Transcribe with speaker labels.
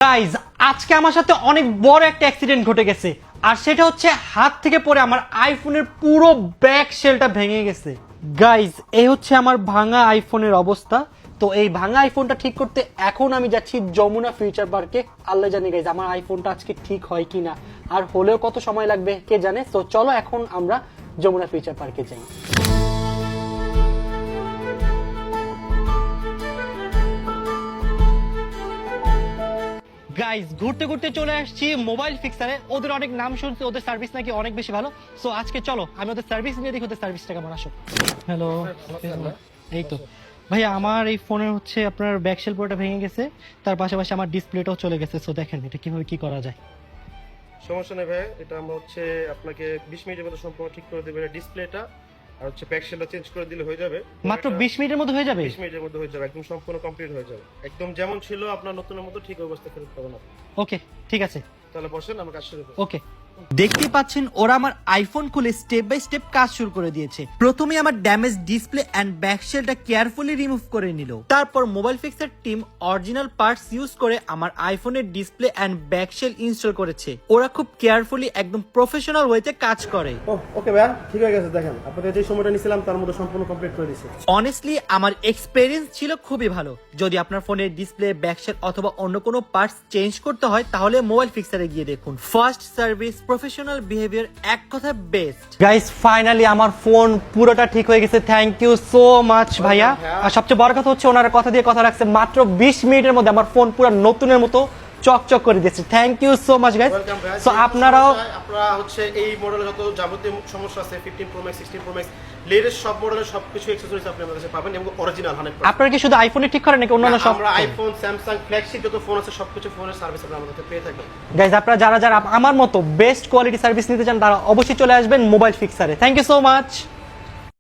Speaker 1: Guys আজকে আমার সাথে অনেক বড় একটা অ্যাক্সিডেন্ট ঘটে গেছে, আর সেটা হচ্ছে হাত থেকে পড়ে আমার আইফোনের পুরো ব্যাক শেলটা ভেঙে গেছে। গাইজ এই হচ্ছে আমার ভাঙা আইফোনের অবস্থা। তো এই ভাঙা আইফোনটা ঠিক করতে এখন আমি যাচ্ছি যমুনা ফিউচার পার্কে। আল্লাহ জানি গাইজ আমার আইফোনটা আজকে ঠিক হয় কিনা, আর হলেও কত সময় লাগবে কে জানে। তো চলো এখন আমরা যমুনা ফিউচার পার্কে যাই। গাইজ ঘুরতে ঘুরতে চলে আসছি মোবাইল ফিক্সারে। ওদের অনেক নাম শুনছি, ওদের সার্ভিস নাকি অনেক বেশি ভালো। সো আজকে চলো আমি ওদের সার্ভিস নিয়ে দেখি ওদের সার্ভিসটা কেমন। আসো। হ্যালো, এই তো ভাইয়া আমার এই ফোনের হচ্ছে আপনার ব্যাকশেল পুরোটা ভেঙে গেছে, তার পাশাপাশি আমার ডিসপ্লেটাও চলে গেছে। সো দেখেন এটা কিভাবে কি করা যায়।
Speaker 2: সমস্যা নেই ভাই, এটা আমরা আপনাকে 20 মিনিটের মধ্যে সম্পূর্ণ ঠিক করে দেব। ডিসপ্লেটা আর ব্যাকশেলটা চেঞ্জ করে দিলে হয়ে যাবে।
Speaker 1: মাত্র 20 মিনিটের মধ্যে হয়ে যাবে?
Speaker 2: 20 মিনিটের মধ্যে হয়ে যাবে, একদম সম্পূর্ণ কমপ্লিট হয়ে যাবে। একদম যেমন ছিল আপনার নতুনের মতো ঠিক অবস্থা ফেরত পাবেন আপনি।
Speaker 1: ওকে ঠিক আছে,
Speaker 2: তাহলে বসেন, আমরা কাজ শুরু করি।
Speaker 1: ওকে। দেখতে পাচ্ছেন ওরা আমার আইফোন খুলে স্টেপ বাই স্টেপ কাজ শুরু করে দিয়েছে। প্রথমে আমার ড্যামেজ ডিসপ্লে এন্ড ব্যাকশেলটা কেয়ারফুলি রিমুভ করে নিল। তারপর mobile fixer team original parts use করে আমার আইফোনের ডিসপ্লে এন্ড ব্যাকশেল ইনস্টল করেছে। ওরা খুব কেয়ারফুলি একদম প্রফেশনাল ওয়েতে কাজ করে।
Speaker 2: ওকে ভাই, ঠিক হয়ে গেছে। দেখেন আপনাদের যে সময়টা নিছিলাম তার মধ্যে সম্পূর্ণ কমপ্লিট করে দিয়েছি।
Speaker 1: অনেস্টলি আমার এক্সপেরিয়েন্স ছিল খুবই ভালো। যদি আপনার ফোনের ডিসপ্লে, ব্যাকশেল অথবা অন্য কোনো পার্টস চেঞ্জ করতে হয় তাহলে মোবাইল ফিক্সারে গিয়ে দেখুন। ফার্স্ট সার্ভিস, প্রফেশনাল বিহেভিয়ার, এক কথা বেস্ট। গাইস ফাইনালি আমার ফোন পুরোটা ঠিক হয়ে গেছে। থ্যাংক ইউ সো মাচ ভাইয়া। আর সবচেয়ে বড় কথা হচ্ছে ওনারা কথা দিয়ে কথা রাখছে, মাত্র 20 মিনিটের মধ্যে আমার ফোন পুরো নতুনের মতো চকচক করে দিয়েছে। Thank you so much guys. So আপনারা
Speaker 2: এই মডেলে যত যাবতীয় সমস্যা আছে 15 pro max, 16 pro max, latest সব মডেলের সবকিছু অ্যাকসেসরিজ আপনি আমাদের কাছে পাবেন এবং অরিজিনাল 100%।
Speaker 1: আপনারা কি শুধু আইফোনে ঠিক করেন নাকি অন্যান্য সব?
Speaker 2: আমরা আইফোন, স্যামসাং, ফ্ল্যাগশিপ যত ফোন আছে সবকিছু ফোনের সার্ভিস আপনারা আমাদের কাছে পেয়ে থাকবেন।
Speaker 1: গাইস আপনারা যারা যারা আমার মতো বেস্ট কোয়ালিটি সার্ভিস নিতে চান তারা অবশ্যই চলে আসবেন মোবাইল ফিক্সারে। Thank you so much.